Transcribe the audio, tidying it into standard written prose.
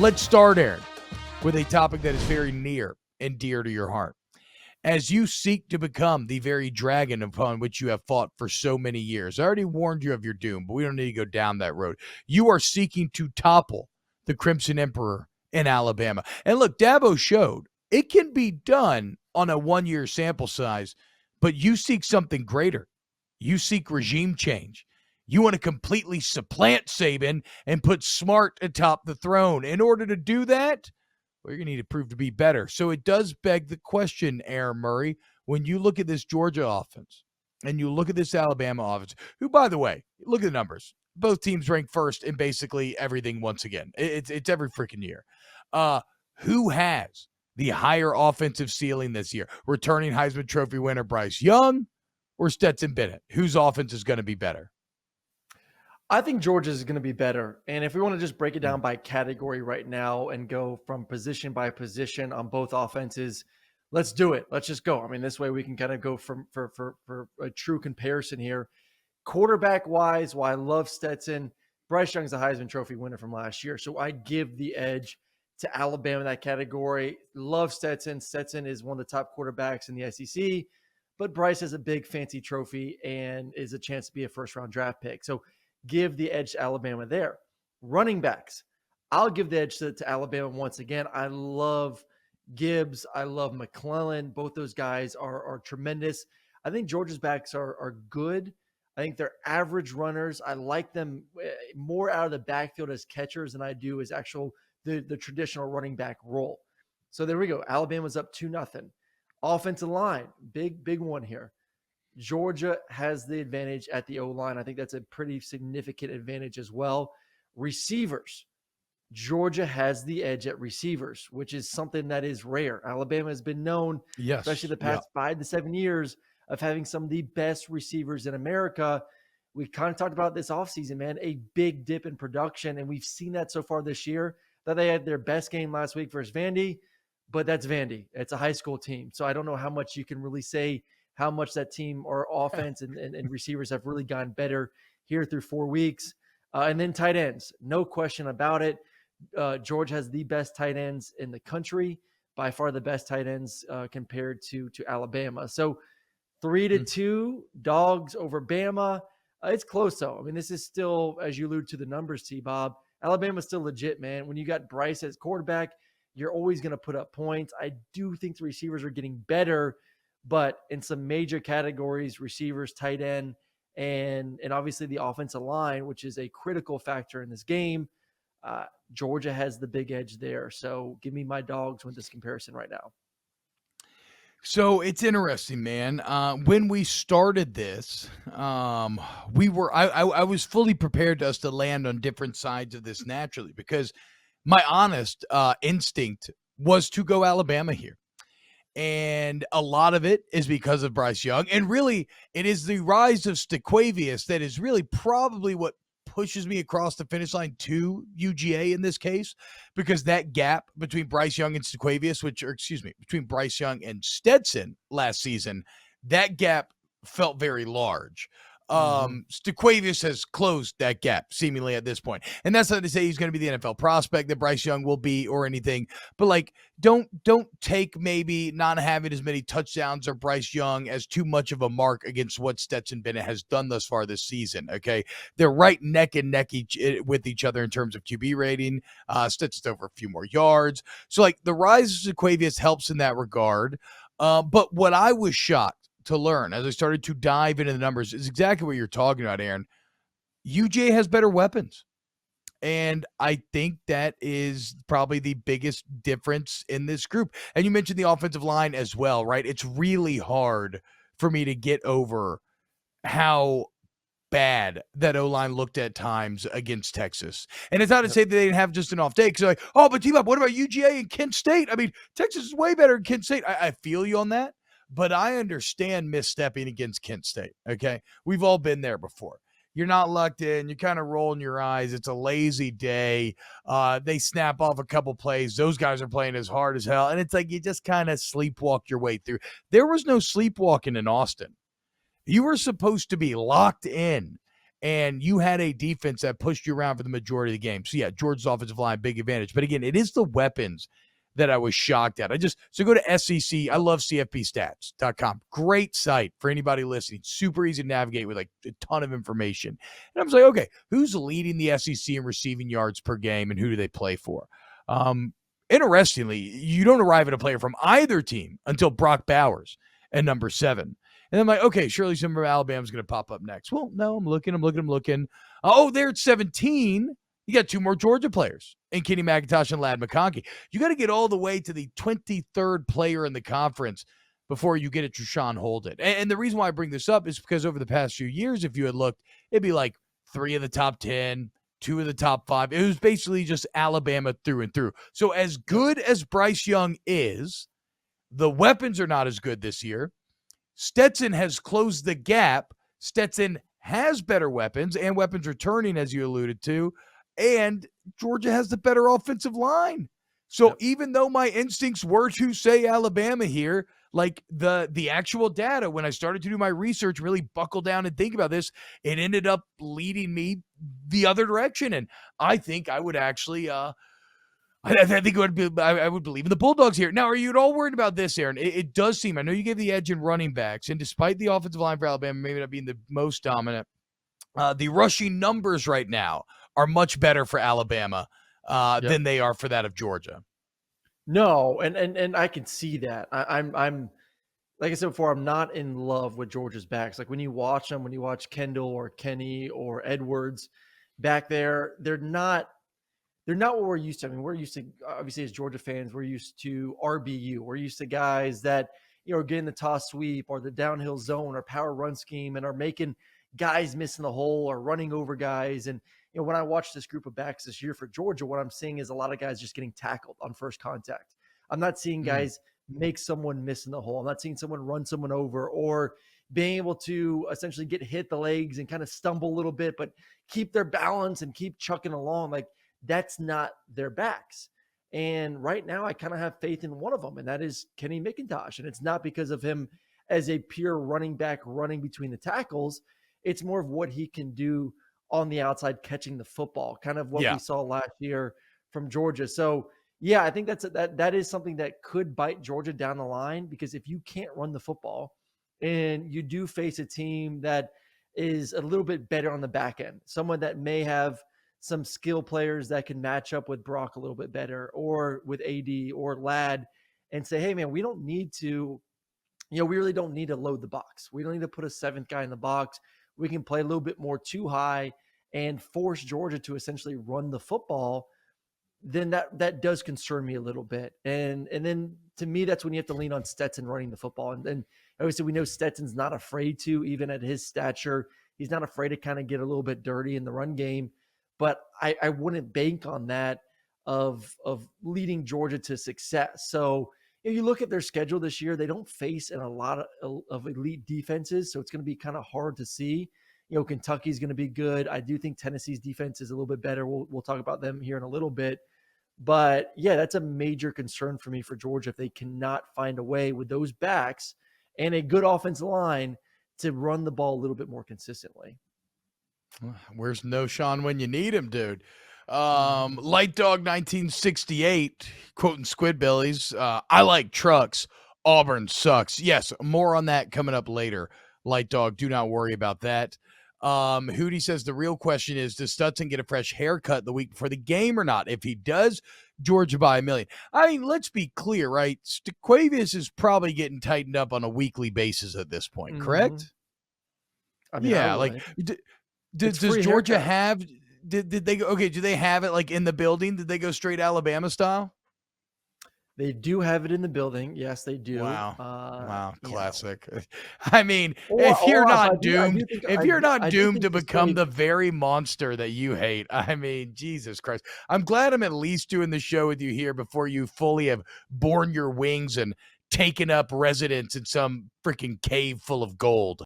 Let's start, Aaron, with a topic that is very near and dear to your heart. As you seek to become the very dragon upon which you have fought for so many years, I already warned you of your doom, but we don't need to go down that road. You are seeking to topple the Crimson Emperor in Alabama. And look, Dabo showed it can be done on a one-year sample size, but you seek something greater. You seek regime change. You want to completely supplant Saban and put Smart atop the throne. In order to do that, well, you're going to need to prove to be better. So it does beg the question, Aaron Murray, when you look at this Georgia offense and you look at this Alabama offense, who, by the way, look at the numbers. Both teams rank first in basically everything once again. It's every freaking year. Who has the higher offensive ceiling this year? Returning Heisman Trophy winner Bryce Young or Stetson Bennett? Whose offense is going to be better? I think Georgia's is going to be better. And if we want to just break it down by category right now and go from position by position on both offenses, let's do it. Let's just go. I mean, this way we can kind of go for a true comparison here. Quarterback wise, while I love Stetson, Bryce Young's a Heisman Trophy winner from last year. So I give the edge to Alabama in that category. Love Stetson. Stetson is one of the top quarterbacks in the SEC, but Bryce has a big fancy trophy and is a chance to be a first-round draft pick. So give the edge to Alabama there. Running backs, I'll give the edge to Alabama once again. I love Gibbs. I love McClellan. Both those guys are tremendous. I think Georgia's backs are good. I think they're average runners. I like them more out of the backfield as catchers than I do as the traditional running back role. So there we go. Alabama's up 2-0. Offensive line, big one here. Georgia has the advantage at the O-line. I think that's a pretty significant advantage as well. Receivers, Georgia has the edge at receivers, which is something that is rare. Alabama has been known, especially the past 5 to 7 years, of having some of the best receivers in America. We kind of talked about this offseason, man, a big dip in production, and we've seen that so far this year. That they had their best game last week versus Vandy, but that's Vandy. It's a high school team, so I don't know how much you can really say how much that team or offense and receivers have really gotten better here through 4 weeks. And then tight ends, no question about it. Georgia has the best tight ends in the country, by far the best tight ends compared to Alabama. So 3-2, Dogs over Bama. It's close though. I mean, this is still, as you allude to the numbers, T-Bob, Alabama's still legit, man. When you got Bryce as quarterback, you're always going to put up points. I do think the receivers are getting better, but in some major categories, receivers, tight end, and obviously the offensive line, which is a critical factor in this game, Georgia has the big edge there. So give me my Dogs with this comparison right now. So it's interesting, man. When we started this, I was fully prepared to us to land on different sides of this naturally, because my honest instinct was to go Alabama here. And a lot of it is because of Bryce Young. And really, it is the rise of Stequavius that is really probably what pushes me across the finish line to UGA in this case, because that gap between Bryce Young and Stequavius, between Bryce Young and Stetson last season, that gap felt very large. Stequavius has closed that gap seemingly at this point. And that's not to say he's going to be the NFL prospect that Bryce Young will be or anything, but like, don't take maybe not having as many touchdowns or Bryce Young as too much of a mark against what Stetson Bennett has done thus far this season. Okay. They're right neck and neck with each other in terms of QB rating. Stetson's over a few more yards. So like the rise of Stequavius helps in that regard. But what I was shocked to learn as I started to dive into the numbers is exactly what you're talking about, Aaron. UJ has better weapons. And I think that is probably the biggest difference in this group. And you mentioned the offensive line as well, right? It's really hard for me to get over how bad that O-line looked at times against Texas. And it's not to say that they didn't have just an off day, because like, oh, but T-Bob, what about UGA and Kent State? I mean, Texas is way better than Kent State. I feel you on that. But I understand misstepping against Kent State, okay? We've all been there before. You're not locked in. You're kind of rolling your eyes. It's a lazy day. They snap off a couple plays. Those guys are playing as hard as hell. And it's like you just kind of sleepwalk your way through. There was no sleepwalking in Austin. You were supposed to be locked in and you had a defense that pushed you around for the majority of the game. So, yeah, Georgia's offensive line, big advantage. But, again, it is the weapons that I was shocked at. So go to SEC. I love CFBstats.com. Great site for anybody listening. Super easy to navigate with like a ton of information. And I was like, okay, who's leading the SEC in receiving yards per game and who do they play for? Interestingly, you don't arrive at a player from either team until Brock Bowers at number 7. And I'm like, okay, surely some of Alabama's going to pop up next. Well, no, I'm looking. Oh, they're at 17. You got 2 more Georgia players in Kenny McIntosh and Ladd McConkey. You got to get all the way to the 23rd player in the conference before you get a Treshaun Holden. And the reason why I bring this up is because over the past few years, if you had looked, it'd be like 3 of the top 10, 2 of the top 5. It was basically just Alabama through and through. So as good as Bryce Young is, the weapons are not as good this year. Stetson has closed the gap. Stetson has better weapons and weapons returning, as you alluded to. And Georgia has the better offensive line. So even though my instincts were to say Alabama here, like the actual data, when I started to do my research, really buckle down and think about this, it ended up leading me the other direction. And I think I would actually, I would believe in the Bulldogs here. Now, are you at all worried about this, Aaron? It does seem, I know you gave the edge in running backs, and despite the offensive line for Alabama maybe not being the most dominant, the rushing numbers right now are much better for Alabama than they are for that of Georgia. No, and I can see that. I'm like I said before, I'm not in love with Georgia's backs. Like when you watch them, when you watch Kendall or Kenny or Edwards back there, they're not what we're used to. I mean, we're used to, obviously as Georgia fans, we're used to RBU. We're used to guys that, are getting the toss sweep or the downhill zone or power run scheme and are making guys missing the hole or running over guys. And, when I watch this group of backs this year for Georgia, what I'm seeing is a lot of guys just getting tackled on first contact. I'm not seeing guys make someone miss in the hole. I'm not seeing someone run someone over or being able to essentially get hit the legs and kind of stumble a little bit, but keep their balance and keep chucking along. Like that's not their backs. And right now I kind of have faith in one of them, and that is Kenny McIntosh. And it's not because of him as a pure running back running between the tackles. It's more of what he can do on the outside catching the football, kind of what we saw last year from Georgia. So yeah, I think that is something that could bite Georgia down the line, because if you can't run the football and you do face a team that is a little bit better on the back end, someone that may have some skill players that can match up with Brock a little bit better or with AD or Ladd and say, hey man, we don't need to, we really don't need to load the box. We don't need to put a 7th guy in the box. We can play a little bit more too high and force Georgia to essentially run the football. Then that does concern me a little bit. And then to me, that's when you have to lean on Stetson running the football. And then obviously we know Stetson's not afraid to, even at his stature, he's not afraid to kind of get a little bit dirty in the run game. But I wouldn't bank on that of leading Georgia to success. So if you look at their schedule this year, they don't face in a lot of elite defenses. So it's going to be kind of hard to see. Kentucky's going to be good. I do think Tennessee's defense is a little bit better. We'll talk about them here in a little bit. But yeah, that's a major concern for me for Georgia if they cannot find a way with those backs and a good offensive line to run the ball a little bit more consistently. Where's No Sean when you need him, dude? Light Dog 1968, quoting Squidbillies. I like trucks. Auburn sucks. Yes, more on that coming up later. Light Dog, do not worry about that. Hootie says the real question is, does Stetson get a fresh haircut the week before the game or not? If he does, Georgia by $1 million. I mean, let's be clear, right? Stequavius is probably getting tightened up on a weekly basis at this point, correct? I mean, yeah, like does Georgia have did they go okay, do they have it like in the building? Did they go straight Alabama style? They do have it in the building. Yes, they do. Wow. Classic. I mean, if you're not doomed to become the very monster that you hate, I mean, Jesus Christ. I'm glad I'm at least doing the show with you here before you fully have borne your wings and taken up residence in some freaking cave full of gold.